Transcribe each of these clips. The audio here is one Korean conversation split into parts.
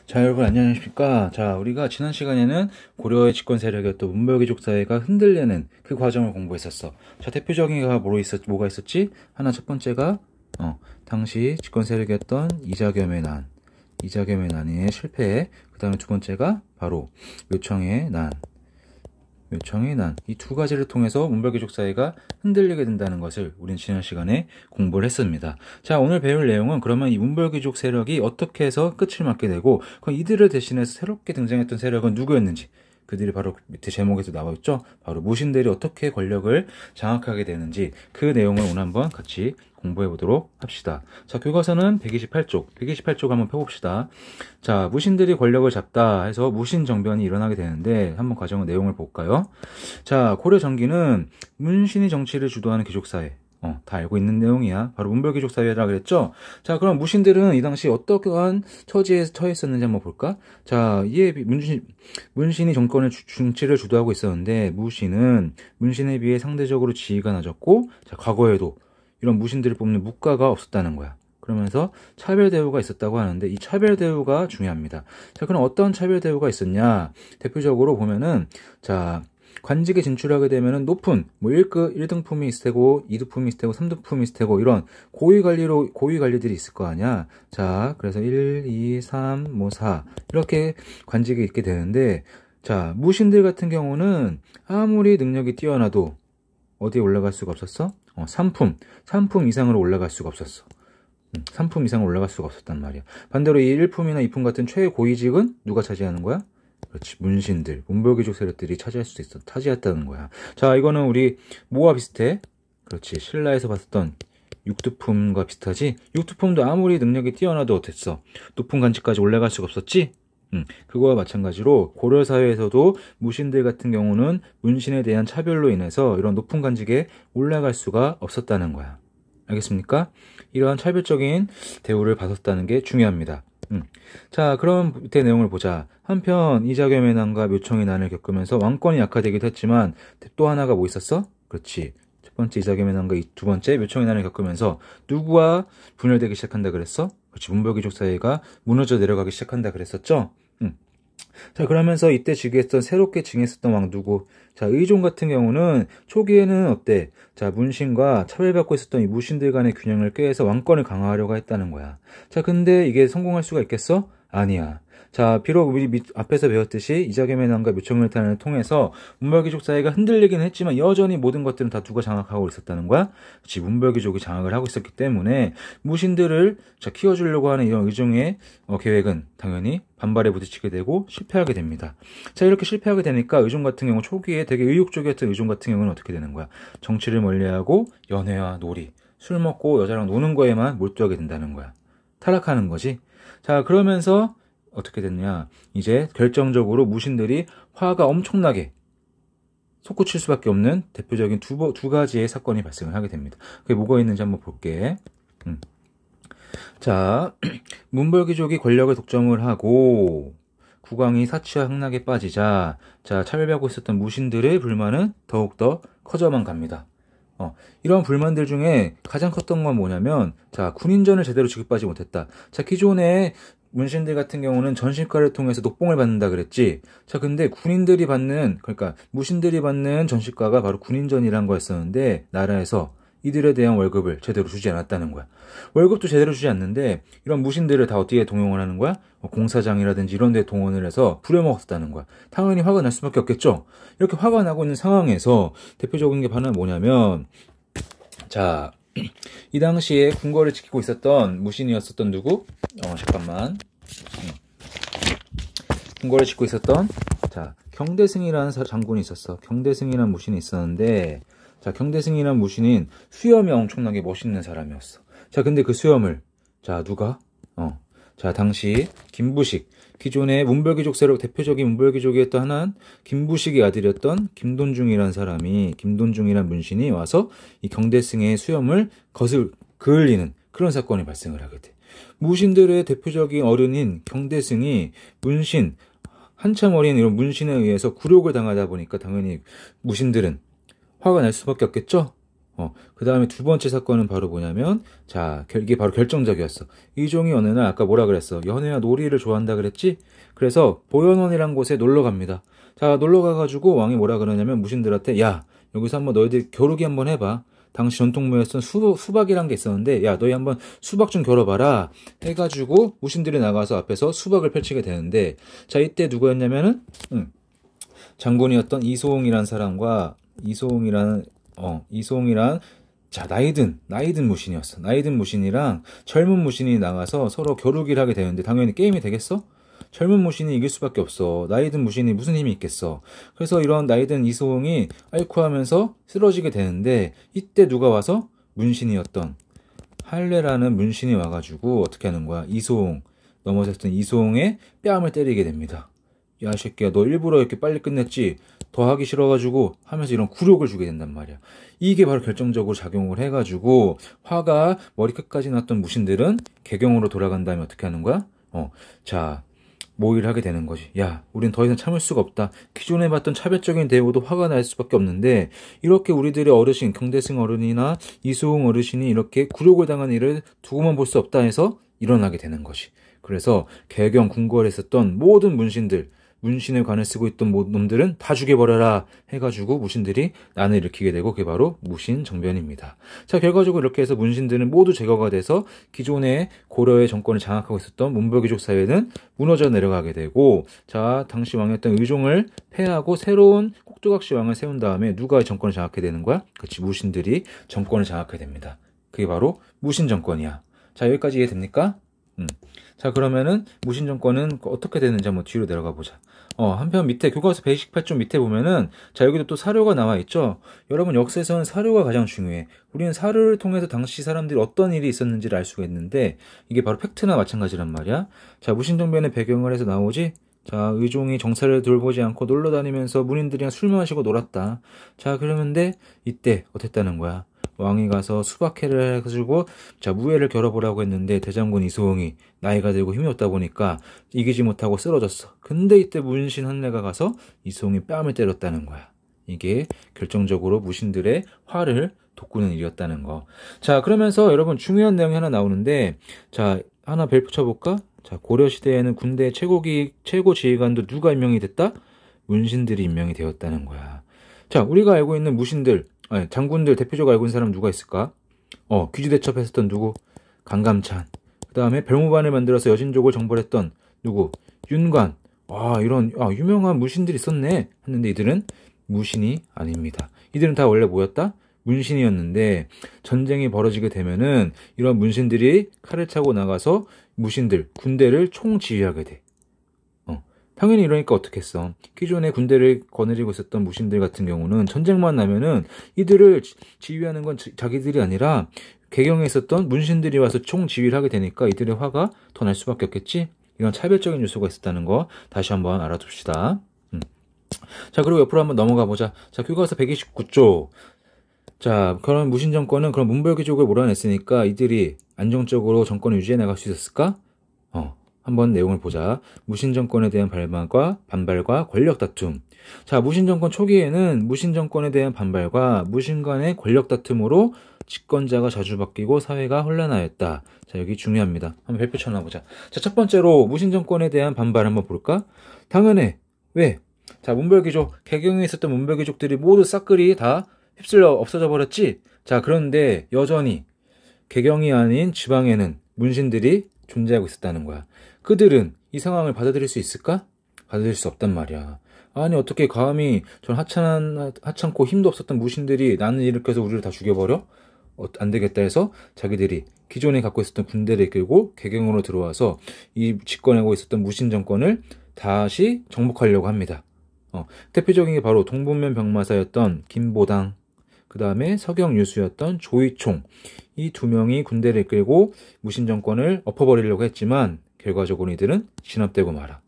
자, 여러분 안녕하십니까? 자, 우리가 지난 시간에는 고려의 집권 세력이었던 문벌귀족 사회가 흔들리는 그 과정을 공부했었어. 자, 대표적인 게 뭐가 있었지? 하나 첫 번째가 당시 집권 세력이었던 이자겸의 난, 이자겸의 난의 실패. 그 다음에 두 번째가 바로 묘청의 난, 묘청의 난. 이 두 가지를 통해서 문벌귀족 사회가 흔들리게 된다는 것을 우린 지난 시간에 공부를 했습니다. 자, 오늘 배울 내용은 그러면 이 문벌귀족 세력이 어떻게 해서 끝을 맞게 되고, 그럼 이들을 대신해서 새롭게 등장했던 세력은 누구였는지, 그들이 바로 밑에 제목에서 나와 있죠. 바로 무신들이 어떻게 권력을 장악하게 되는지 그 내용을 오늘 한번 같이 공부해 보도록 합시다. 자, 교과서는 128쪽 한번 펴봅시다. 자, 무신들이 권력을 잡다 해서 무신정변이 일어나게 되는데 한번 과정의 내용을 볼까요? 자, 고려 전기는 문신이 정치를 주도하는 귀족사회. 다 알고 있는 내용이야. 바로 문벌귀족 사회라 그랬죠? 자, 그럼 무신들은 이 당시 어떠한 처지에 처했었는지 한번 볼까? 자, 이에 문신이 정치를 주도하고 있었는데, 문신에 비해 상대적으로 지위가 낮았고, 자, 과거에도 이런 무신들을 뽑는 묵가가 없었다는 거야. 그러면서 차별 대우가 있었다고 하는데, 이 차별 대우가 중요합니다. 자, 그럼 어떤 차별 대우가 있었냐? 대표적으로 보면은, 자, 관직에 진출하게 되면은 높은 1등품이 있을 테고 2등품이 있을 테고 3등품이 있을 테고 이런 고위 관리들이 있을 거 아니야. 자, 그래서 1, 2, 3, 4 이렇게 관직이 있게 되는데, 자, 무신들 같은 경우는 아무리 능력이 뛰어나도 어디에 올라갈 수가 없었어? 3품 이상으로 올라갈 수가 없었어. 3품 이상으로 올라갈 수가 없었단 말이야. 반대로 이 1품이나 2품 같은 최고위직은 누가 차지하는 거야? 그렇지, 문신들, 문벌귀족 세력들이 차지했다는 거야. 자, 이거는 우리 뭐와 비슷해? 그렇지, 신라에서 봤었던 육두품과 비슷하지? 육두품도 아무리 능력이 뛰어나도 어땠어? 높은 관직까지 올라갈 수가 없었지? 그거와 마찬가지로 고려 사회에서도 무신들 같은 경우는 문신에 대한 차별로 인해서 이런 높은 관직에 올라갈 수가 없었다는 거야. 알겠습니까? 이러한 차별적인 대우를 받았다는 게 중요합니다. 자, 그럼 밑에 내용을 보자. 한편 이자겸의 난과 묘청의 난을 겪으면서 왕권이 약화되기도 했지만 또 하나가 뭐 있었어? 그렇지, 첫 번째 이자겸의 난과 두 번째 묘청의 난을 겪으면서 누구와 분열되기 시작한다 그랬어? 그렇지, 문벌귀족 사회가 무너져 내려가기 시작한다 그랬었죠? 자, 그러면서 이때 즉위했던 새롭게 증했었던 왕 누구? 자, 의종 같은 경우는 초기에는 어때? 자, 문신과 차별받고 있었던 이 무신들 간의 균형을 꾀해서 왕권을 강화하려고 했다는 거야. 자, 근데 이게 성공할 수가 있겠어? 아니야. 자, 비록 우리 앞에서 배웠듯이 이자겸의 난과 묘청의 난을 통해서 문벌귀족 사회가 흔들리긴 했지만 여전히 모든 것들은 다 누가 장악하고 있었다는 거야? 그치, 문벌귀족이 장악을 하고 있었기 때문에 무신들을 키워주려고 하는 이런 의종의 계획은 당연히 반발에 부딪히게 되고 실패하게 됩니다. 자, 이렇게 실패하게 되니까 의종 같은 경우 초기에 되게 의욕적이었던 의종 같은 경우는 어떻게 되는 거야? 정치를 멀리하고 연애와 놀이, 술 먹고 여자랑 노는 거에만 몰두하게 된다는 거야. 타락하는 거지. 자, 그러면서 어떻게 됐냐? 이제 결정적으로 무신들이 화가 엄청나게 솟구칠 수밖에 없는 대표적인 두 가지의 사건이 발생을 하게 됩니다. 그게 뭐가 있는지 한번 볼게. 자, 문벌귀족이 권력을 독점을 하고 국왕이 사치와 흥락에 빠지자, 자, 차별받고 있었던 무신들의 불만은 더욱더 커져만 갑니다. 이런 불만들 중에 가장 컸던 건 뭐냐면, 자, 군인전을 제대로 지급받지 못했다. 자, 기존에 문신들 같은 경우는 전시과를 통해서 녹봉을 받는다 그랬지. 자, 근데 그러니까 무신들이 받는 전시과가 바로 군인전이란 거였었는데, 나라에서 이들에 대한 월급을 제대로 주지 않았다는 거야. 월급도 제대로 주지 않는데 이런 무신들을 다 어디에 동용을 하는 거야? 공사장이라든지 이런 데 동원을 해서 부려먹었다는 거야. 당연히 화가 날 수밖에 없겠죠. 이렇게 화가 나고 있는 상황에서 대표적인 게 바로 뭐냐면, 자, 이 당시에 궁궐을 지키고 있었던 무신이었었던 누구? 잠깐만. 궁궐을 지키고 있었던, 자, 경대승이라는 장군이 있었어. 경대승이라는 무신이 있었는데, 자, 경대승이라는 무신인 수염이 엄청나게 멋있는 사람이었어. 자, 근데 그 수염을, 자, 누가? 자, 당시 김부식, 기존의 문벌귀족 세력 대표적인 문벌귀족이었던 하나는 김부식의 아들이었던 김돈중이라는 문신이 와서 이 경대승의 수염을 그을리는 그런 사건이 발생을 하게 돼. 무신들의 대표적인 어른인 경대승이 한참 어린 이런 문신에 의해서 굴욕을 당하다 보니까 당연히 무신들은 화가 날 수밖에 없겠죠? 그 다음에 두 번째 사건은 바로 뭐냐면, 자, 이게 바로 결정적이었어. 이종이 어느 날 아까 뭐라 그랬어? 연애와 놀이를 좋아한다 그랬지? 그래서 보현원이란 곳에 놀러 갑니다. 자, 놀러 가가지고 왕이 뭐라 그러냐면 무신들한테, 야, 여기서 한번 너희들 겨루기 한번 해봐. 당시 전통무였던 수박이란 게 있었는데, 야, 너희 한번 수박 좀 겨뤄봐라. 해가지고 무신들이 나가서 앞에서 수박을 펼치게 되는데, 자, 이때 누구였냐면은, 장군이었던 이소홍이란 사람과 이소홍이란 자 나이든 무신이었어. 나이든 무신이랑 젊은 무신이 나가서 서로 겨루기를 하게 되는데 당연히 게임이 되겠어? 젊은 무신이 이길 수밖에 없어. 나이든 무신이 무슨 힘이 있겠어. 그래서 이런 나이든 이소홍이 아이쿠 하면서 쓰러지게 되는데 이때 누가 와서 문신이었던 할례라는 문신이 와가지고 어떻게 하는 거야. 넘어졌던 이소홍의 뺨을 때리게 됩니다. 야, 이 새끼야, 너 일부러 이렇게 빨리 끝냈지? 더 하기 싫어가지고 하면서 이런 굴욕을 주게 된단 말이야. 이게 바로 결정적으로 작용을 해가지고 화가 머리끝까지 났던 무신들은 개경으로 돌아간 다음에 어떻게 하는 거야? 자, 모의를 하게 되는 거지. 야, 우린 더 이상 참을 수가 없다. 기존에 봤던 차별적인 대우도 화가 날 수밖에 없는데 이렇게 우리들의 어르신, 경대승 어른이나 이수홍 어르신이 이렇게 굴욕을 당한 일을 두고만 볼 수 없다 해서 일어나게 되는 것이. 그래서 개경 궁궐에 있었던 모든 문신의 관을 쓰고 있던 놈들은 다 죽여버려라 해가지고 무신들이 난을 일으키게 되고 그게 바로 무신정변입니다. 자, 결과적으로 이렇게 해서 문신들은 모두 제거가 돼서 기존의 고려의 정권을 장악하고 있었던 문벌귀족 사회는 무너져 내려가게 되고, 자, 당시 왕이었던 의종을 폐하고 새로운 꼭두각시 왕을 세운 다음에 누가 정권을 장악하게 되는 거야? 그렇지, 무신들이 정권을 장악하게 됩니다. 그게 바로 무신정권이야. 자, 여기까지 이해됩니까? 자, 그러면은 무신정권은 어떻게 되는지 한번 뒤로 내려가 보자. 한편 밑에 교과서 128쪽 밑에 보면은 자, 여기도 또 사료가 나와 있죠. 여러분, 역사에서는 사료가 가장 중요해. 우리는 사료를 통해서 당시 사람들이 어떤 일이 있었는지를 알 수가 있는데 이게 바로 팩트나 마찬가지란 말이야. 자, 무신정변의 배경을 해서 나오지. 자, 의종이 정사를 돌보지 않고 놀러 다니면서 문인들이랑 술 마시고 놀았다. 자, 그러는데 이때 어땠다는 거야? 왕이 가서 수박회를 해가지고 자, 무예를 겨뤄보라고 했는데 대장군 이소홍이 나이가 들고 힘이 없다 보니까 이기지 못하고 쓰러졌어. 근데 이때 문신 한례가 가서 이소홍이 뺨을 때렸다는 거야. 이게 결정적으로 무신들의 화를 돋구는 일이었다는 거. 자, 그러면서 여러분 중요한 내용이 하나 나오는데, 자, 하나 벨 붙여볼까? 자, 고려시대에는 군대 최고 지휘관도 누가 임명이 됐다? 문신들이 임명이 되었다는 거야. 자, 우리가 알고 있는 장군들 대표적으로 알고 있는 사람 누가 있을까? 귀주대첩했었던 누구? 강감찬. 그 다음에 별무반을 만들어서 여신족을 정벌했던 누구? 윤관. 이런 유명한 무신들이 있었네 했는데 이들은 무신이 아닙니다. 이들은 다 원래 뭐였다? 문신이었는데 전쟁이 벌어지게 되면은 이런 문신들이 칼을 차고 나가서 무신들 군대를 총지휘하게 돼. 당연히 이러니까 어떻겠어. 기존에 군대를 거느리고 있었던 무신들 같은 경우는 전쟁만 나면은 이들을 지휘하는 건 자기들이 아니라 개경에 있었던 문신들이 와서 총지휘를 하게 되니까 이들의 화가 더 날 수밖에 없겠지. 이런 차별적인 요소가 있었다는 거 다시 한번 알아둡시다. 자, 그리고 옆으로 한번 넘어가 보자. 자, 교과서 129쪽. 자, 그런 무신정권은 그런 문벌귀족을 몰아냈으니까 이들이 안정적으로 정권을 유지해 나갈 수 있었을까? 한번 내용을 보자. 무신정권에 대한 반발과 권력 다툼. 자, 무신정권 초기에는 무신정권에 대한 반발과 무신 간의 권력 다툼으로 집권자가 자주 바뀌고 사회가 혼란하였다. 자, 여기 중요합니다. 한번 별표 쳐놔보자. 자, 첫 번째로 무신정권에 대한 반발 한번 볼까? 당연해. 왜? 자, 개경에 있었던 문벌귀족들이 모두 싹쓸이 다 휩쓸려 없어져 버렸지? 자, 그런데 여전히 개경이 아닌 지방에는 문신들이 존재하고 있었다는 거야. 그들은 이 상황을 받아들일 수 있을까? 받아들일 수 없단 말이야. 아니, 어떻게 감히 전 하찮고 힘도 없었던 무신들이 나는 일으켜서 우리를 다 죽여버려? 안 되겠다 해서 자기들이 기존에 갖고 있었던 군대를 이끌고 개경으로 들어와서 이 집권하고 있었던 무신 정권을 다시 정복하려고 합니다. 대표적인 게 바로 동분면 병마사였던 김보당, 그 다음에 서경유수였던 조이총, 이 두 명이 군대를 이끌고 무신정권을 엎어버리려고 했지만 결과적으로 이들은 진압되고 말아.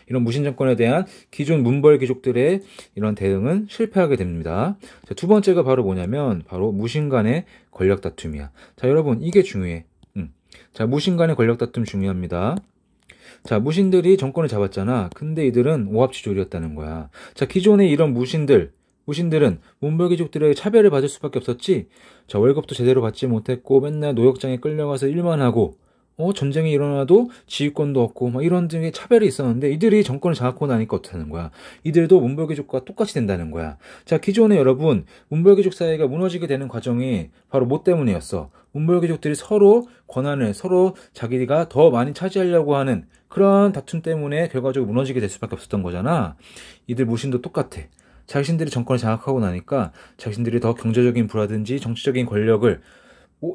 이런 무신정권에 대한 기존 문벌귀족들의 이런 대응은 실패하게 됩니다. 자, 두 번째가 바로 뭐냐면 바로 무신 간의 권력 다툼이야. 자, 여러분, 이게 중요해. 자, 무신 간의 권력 다툼 중요합니다. 자, 무신들이 정권을 잡았잖아. 근데 이들은 오합지졸이었다는 거야. 자, 기존의 이런 무신들, 무신들은 문벌귀족들에게 차별을 받을 수밖에 없었지. 자, 월급도 제대로 받지 못했고 맨날 노역장에 끌려가서 일만 하고 전쟁이 일어나도 지휘권도 없고 막 이런 등의 차별이 있었는데 이들이 정권을 장악하고 나니까 어떻다는 거야. 이들도 문벌귀족과 똑같이 된다는 거야. 자, 기존에 여러분 문벌귀족 사회가 무너지게 되는 과정이 바로 뭐 때문이었어. 문벌귀족들이 서로 권한을 서로 자기가 더 많이 차지하려고 하는 그런 다툼 때문에 결과적으로 무너지게 될 수밖에 없었던 거잖아. 이들 무신도 똑같아. 자신들이 정권을 장악하고 나니까 자신들이 더 경제적인 부라든지 정치적인 권력을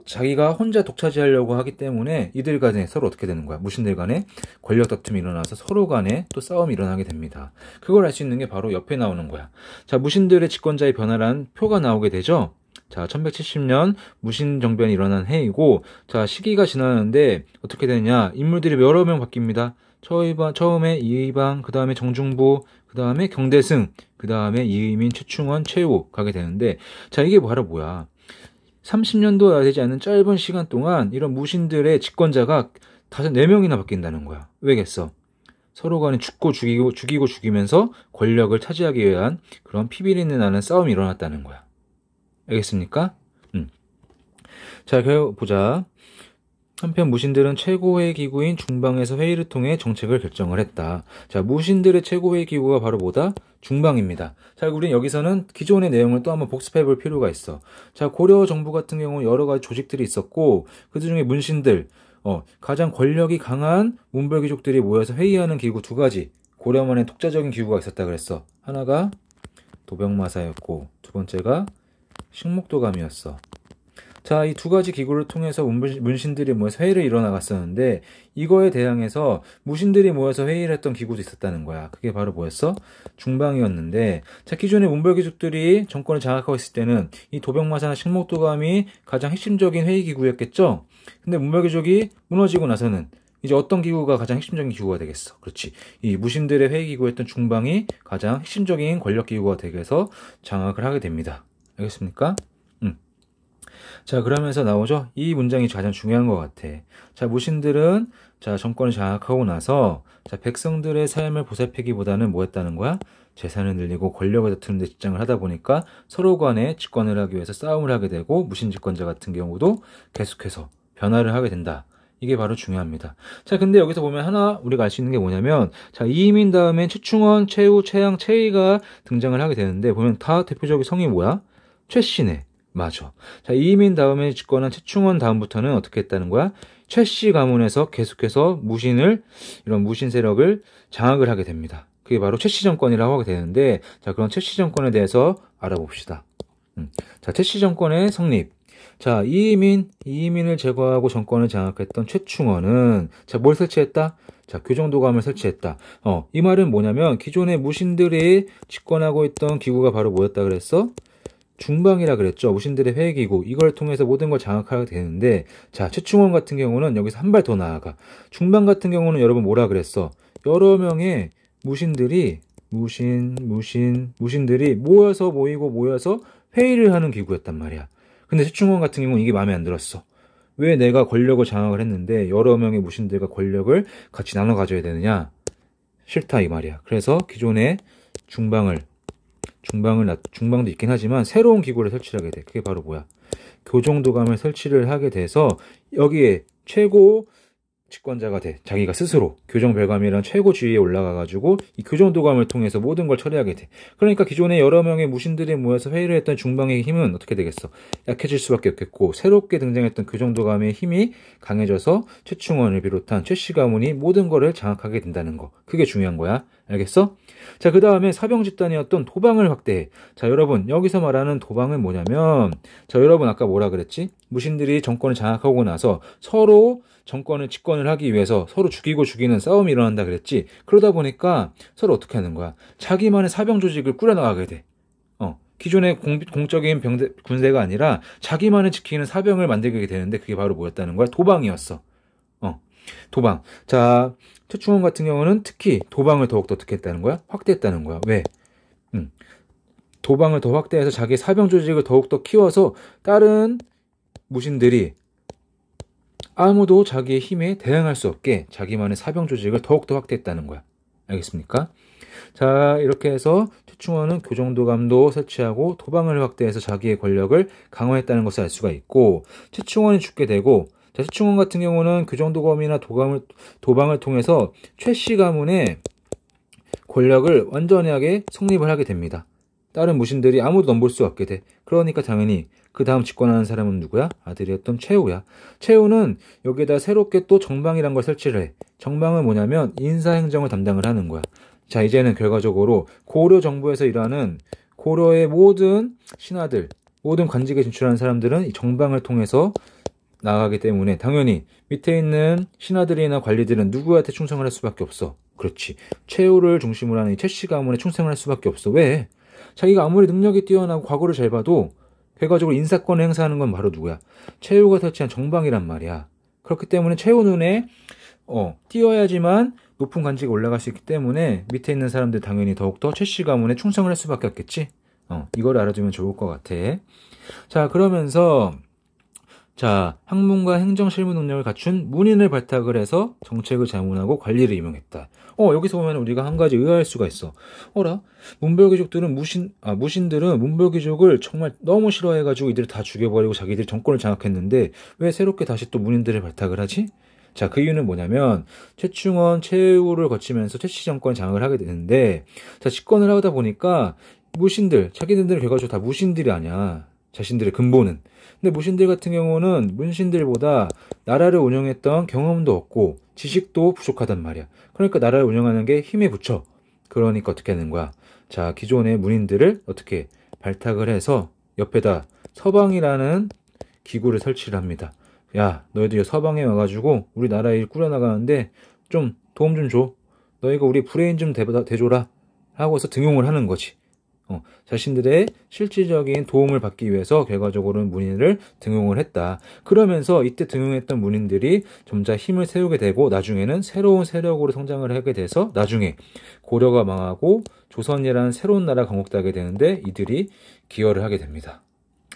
자기가 혼자 독차지하려고 하기 때문에 이들 간에 서로 어떻게 되는 거야? 무신들 간에 권력 다툼이 일어나서 서로 간에 또 싸움이 일어나게 됩니다. 그걸 알 수 있는 게 바로 옆에 나오는 거야. 자, 무신들의 집권자의 변화란 표가 나오게 되죠? 자, 1170년 무신 정변이 일어난 해이고, 자, 시기가 지나는데 어떻게 되느냐? 인물들이 여러 명 바뀝니다. 처음에 이의방, 그 다음에 정중부, 그 다음에 경대승, 그 다음에 이의민, 최충원, 최후 가게 되는데, 자, 이게 바로 뭐야? 30년도 되지 않는 짧은 시간 동안 이런 무신들의 집권자가 4명이나 바뀐다는 거야. 왜겠어? 서로 간에 죽이고 죽이면서 권력을 차지하기 위한 그런 피비린내 나는 싸움이 일어났다는 거야. 알겠습니까? 자, 보자. 한편 무신들은 최고회 기구인 중방에서 회의를 통해 정책을 결정을 했다. 자, 무신들의 최고회 기구가 바로 뭐다? 중방입니다. 자, 우린 여기서는 기존의 내용을 또 한번 복습해 볼 필요가 있어. 자, 고려 정부 같은 경우는 여러 가지 조직들이 있었고, 그 중에 문신들, 가장 권력이 강한 문벌귀족들이 모여서 회의하는 기구 두 가지, 고려만의 독자적인 기구가 있었다 그랬어. 하나가 도병마사였고, 두 번째가 식목도감이었어. 자, 이 두 가지 기구를 통해서 문신들이 모여서 회의를 이뤄나갔었는데 이거에 대항해서 무신들이 모여서 회의를 했던 기구도 있었다는 거야. 그게 바로 뭐였어? 중방이었는데, 자, 기존의 문벌귀족들이 정권을 장악하고 있을 때는 이 도병마사나 식목도감이 가장 핵심적인 회의 기구였겠죠? 근데 문벌귀족이 무너지고 나서는 이제 어떤 기구가 가장 핵심적인 기구가 되겠어? 그렇지. 이 무신들의 회의 기구였던 중방이 가장 핵심적인 권력 기구가 되게해서 장악을 하게 됩니다. 알겠습니까? 자, 그러면서 나오죠? 이 문장이 가장 중요한 것 같아. 자, 무신들은, 자, 정권을 장악하고 나서, 자, 백성들의 삶을 보살피기보다는 뭐 했다는 거야? 재산을 늘리고 권력을 다투는 데 집중을 하다 보니까 서로 간에 집권을 하기 위해서 싸움을 하게 되고, 무신 집권자 같은 경우도 계속해서 변화를 하게 된다. 이게 바로 중요합니다. 자, 근데 여기서 보면 하나 우리가 알 수 있는 게 뭐냐면, 자, 이의민 다음에 최충원, 최후, 최양, 최희가 등장을 하게 되는데, 보면 다 대표적인 성이 뭐야? 최씨네. 맞아. 자, 이의민 다음에 집권한 최충원 다음부터는 어떻게 했다는 거야? 최씨 가문에서 계속해서 이런 무신 세력을 장악을 하게 됩니다. 그게 바로 최씨 정권이라고 하게 되는데, 자, 그런 최씨 정권에 대해서 알아봅시다. 자, 최씨 정권의 성립. 자, 이의민을 제거하고 정권을 장악했던 최충원은, 자, 뭘 설치했다? 자, 교정도감을 설치했다. 이 말은 뭐냐면, 기존의 무신들이 집권하고 있던 기구가 바로 뭐였다 그랬어? 중방이라 그랬죠. 무신들의 회의기구. 이걸 통해서 모든 걸 장악하게 되는데, 자, 최충원 같은 경우는 여기서 한 발 더 나아가. 중방 같은 경우는 여러분 뭐라 그랬어? 여러 명의 무신들이 모여서 회의를 하는 기구였단 말이야. 근데 최충원 같은 경우는 이게 마음에 안 들었어. 왜 내가 권력을 장악을 했는데 여러 명의 무신들과 권력을 같이 나눠 가져야 되느냐? 싫다 이 말이야. 그래서 기존의 중방도 있긴 하지만 새로운 기구를 설치하게 돼. 그게 바로 뭐야? 교정도감을 설치를 하게 돼서 여기에 최고 집권자가 돼. 자기가 스스로 교정별감이라는 최고 지위에 올라가가지고 이 교정도감을 통해서 모든 걸 처리하게 돼. 그러니까 기존에 여러 명의 무신들이 모여서 회의를 했던 중방의 힘은 어떻게 되겠어? 약해질 수밖에 없겠고, 새롭게 등장했던 교정도감의 힘이 강해져서 최충원을 비롯한 최씨 가문이 모든 거를 장악하게 된다는 거. 그게 중요한 거야. 알겠어? 자, 그 다음에 사병 집단이었던 도방을 확대해. 자, 여러분, 여기서 말하는 도방은 뭐냐면, 자, 여러분 아까 뭐라 그랬지? 무신들이 정권을 장악하고 나서 서로 집권을 하기 위해서 서로 죽이고 죽이는 싸움이 일어난다 그랬지? 그러다 보니까 서로 어떻게 하는 거야? 자기만의 사병 조직을 꾸려나가게 돼. 기존의 공적인 군대가 아니라 자기만을 지키는 사병을 만들게 되는데 그게 바로 뭐였다는 거야? 도방이었어. 도방. 자, 최충원 같은 경우는 특히 도방을 더욱더 어떻게 했다는 거야? 확대했다는 거야. 왜? 도방을 더 확대해서 자기 사병 조직을 더욱더 키워서 다른 무신들이 아무도 자기의 힘에 대항할 수 없게 자기만의 사병 조직을 더욱더 확대했다는 거야. 알겠습니까? 자, 이렇게 해서 최충원은 교정도감도 설치하고 도방을 확대해서 자기의 권력을 강화했다는 것을 알 수가 있고, 최충원이 죽게 되고, 자, 최충원 같은 경우는 교정도감이나 도방을 통해서 최씨 가문의 권력을 완전하게 성립을 하게 됩니다. 다른 무신들이 아무도 넘볼 수 없게 돼. 그러니까 당연히 그 다음 집권하는 사람은 누구야? 아들이었던 최후야. 최후는 여기에다 새롭게 또 정방이란 걸 설치를 해. 정방은 뭐냐면 인사행정을 담당을 하는 거야. 자, 이제는 결과적으로 고려 정부에서 일하는 고려의 모든 신하들, 모든 관직에 진출하는 사람들은 이 정방을 통해서 나가기 때문에 당연히 밑에 있는 신하들이나 관리들은 누구한테 충성을 할 수밖에 없어. 그렇지. 최후를 중심으로 하는 이 최씨 가문에 충성을 할 수밖에 없어. 왜? 자기가 아무리 능력이 뛰어나고 과거를 잘 봐도 결과적으로 인사권을 행사하는 건 바로 누구야? 최후가 설치한 정방이란 말이야. 그렇기 때문에 최후 눈에 뛰어야지만 높은 관직에 올라갈 수 있기 때문에 밑에 있는 사람들 당연히 더욱더 최씨 가문에 충성을 할 수밖에 없겠지? 이걸 알아두면 좋을 것 같아. 자, 그러면서 자, 학문과 행정 실무 능력을 갖춘 문인을 발탁을 해서 정책을 자문하고 관리를 임명했다. 여기서 보면 우리가 한 가지 의아할 수가 있어. 문벌귀족들은 무신들은 문벌귀족을 정말 너무 싫어해가지고 이들을 다 죽여버리고 자기들이 정권을 장악했는데 왜 새롭게 다시 또 문인들을 발탁을 하지? 자, 그 이유는 뭐냐면 최충원, 최후를 거치면서 최씨 정권 장악을 하게 되는데, 자, 집권을 하다 보니까 무신들, 자기들은 결과적으로 다 무신들이 아니야. 자신들의 근본은. 근데 무신들 같은 경우는 문신들보다 나라를 운영했던 경험도 없고 지식도 부족하단 말이야. 그러니까 나라를 운영하는 게 힘에 부쳐. 그러니까 어떻게 하는 거야? 자, 기존의 문인들을 어떻게 발탁을 해서 옆에다 서방이라는 기구를 설치를 합니다. 야, 너희들 서방에 와가지고 우리 나라 일 꾸려나가는데 좀 도움 좀 줘. 너희가 우리 브레인 좀 대줘라. 하고서 등용을 하는 거지. 자신들의 실질적인 도움을 받기 위해서 결과적으로는 문인을 등용을 했다. 그러면서 이때 등용했던 문인들이 점차 힘을 세우게 되고 나중에는 새로운 세력으로 성장을 하게 돼서 나중에 고려가 망하고 조선이라는 새로운 나라 건국되게 되는데 이들이 기여를 하게 됩니다.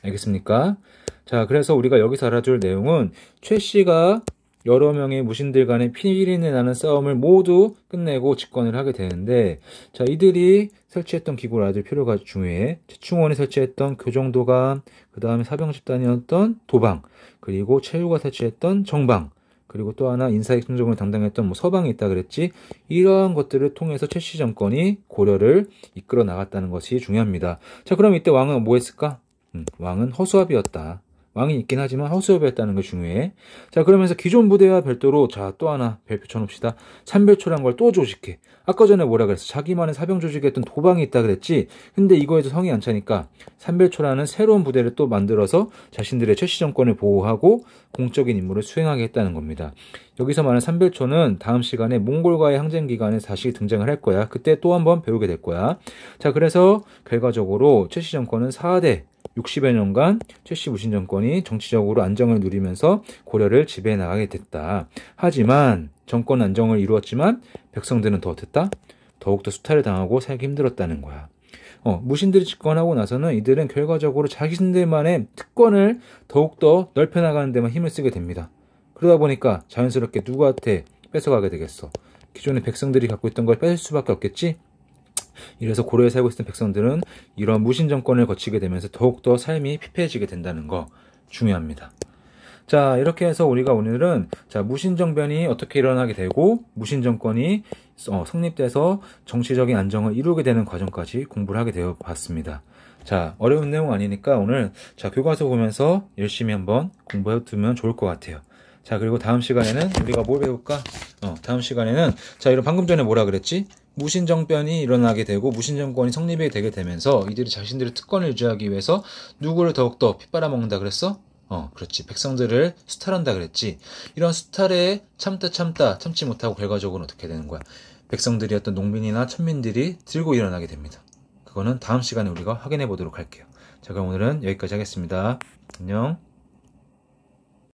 알겠습니까? 자, 그래서 우리가 여기서 알아둘 내용은 최씨가 여러 명의 무신들 간의 피리내 나는 싸움을 모두 끝내고 집권을 하게 되는데, 자, 이들이 설치했던 기구를 알아둘 필요가 중요해. 최충원이 설치했던 교정도감, 그 다음에 사병집단이었던 도방, 그리고 최후가 설치했던 정방, 그리고 또 하나 인사행정을 담당했던 서방이 있다 그랬지. 이러한 것들을 통해서 최씨 정권이 고려를 이끌어 나갔다는 것이 중요합니다. 자, 그럼 이때 왕은 뭐 했을까? 왕은 허수아비였다. 왕이 있긴 하지만 허수아비였다는 게 중요해. 자, 그러면서 기존 부대와 별도로 자, 또 하나 별표 쳐놓읍시다. 삼별초란 걸 또 조직해. 아까 전에 뭐라 그랬어? 자기만의 사병 조직했던 도방이 있다 그랬지. 근데 이거에도 성이 안 차니까 삼별초라는 새로운 부대를 또 만들어서 자신들의 최씨 정권을 보호하고 공적인 임무를 수행하게 했다는 겁니다. 여기서 말하는 삼별초는 다음 시간에 몽골과의 항쟁 기간에 다시 등장을 할 거야. 그때 또 한번 배우게 될 거야. 자, 그래서 결과적으로 최씨 정권은 4대 60여 년간 최씨 무신 정권이 정치적으로 안정을 누리면서 고려를 지배해 나가게 됐다. 하지만 정권 안정을 이루었지만 백성들은 더 어땠다? 더욱더 수탈을 당하고 살기 힘들었다는 거야. 무신들이 집권하고 나서는 이들은 결과적으로 자신들만의 특권을 더욱더 넓혀나가는 데만 힘을 쓰게 됩니다. 그러다 보니까 자연스럽게 누구한테 뺏어가게 되겠어? 기존의 백성들이 갖고 있던 걸 뺏을 수밖에 없겠지? 이래서 고려에 살고 있던 백성들은 이런 무신 정권을 거치게 되면서 더욱더 삶이 피폐해지게 된다는 거 중요합니다. 자, 이렇게 해서 우리가 오늘은 자, 무신 정변이 어떻게 일어나게 되고 무신 정권이 성립돼서 정치적인 안정을 이루게 되는 과정까지 공부를 하게 되어 봤습니다. 자, 어려운 내용 아니니까 오늘 자, 교과서 보면서 열심히 한번 공부해 두면 좋을 것 같아요. 자, 그리고 다음 시간에는 우리가 뭘 배울까? 다음 시간에는 자, 이런 방금 전에 뭐라 그랬지? 무신정변이 일어나게 되고 무신정권이 성립이 되게 되면서 이들이 자신들의 특권을 유지하기 위해서 누구를 더욱더 핏바라먹는다 그랬어? 그렇지. 백성들을 수탈한다 그랬지. 이런 수탈에 참지 못하고 결과적으로는 어떻게 되는 거야? 백성들이었던 농민이나 천민들이 들고 일어나게 됩니다. 그거는 다음 시간에 우리가 확인해 보도록 할게요. 자, 그럼 오늘은 여기까지 하겠습니다. 안녕.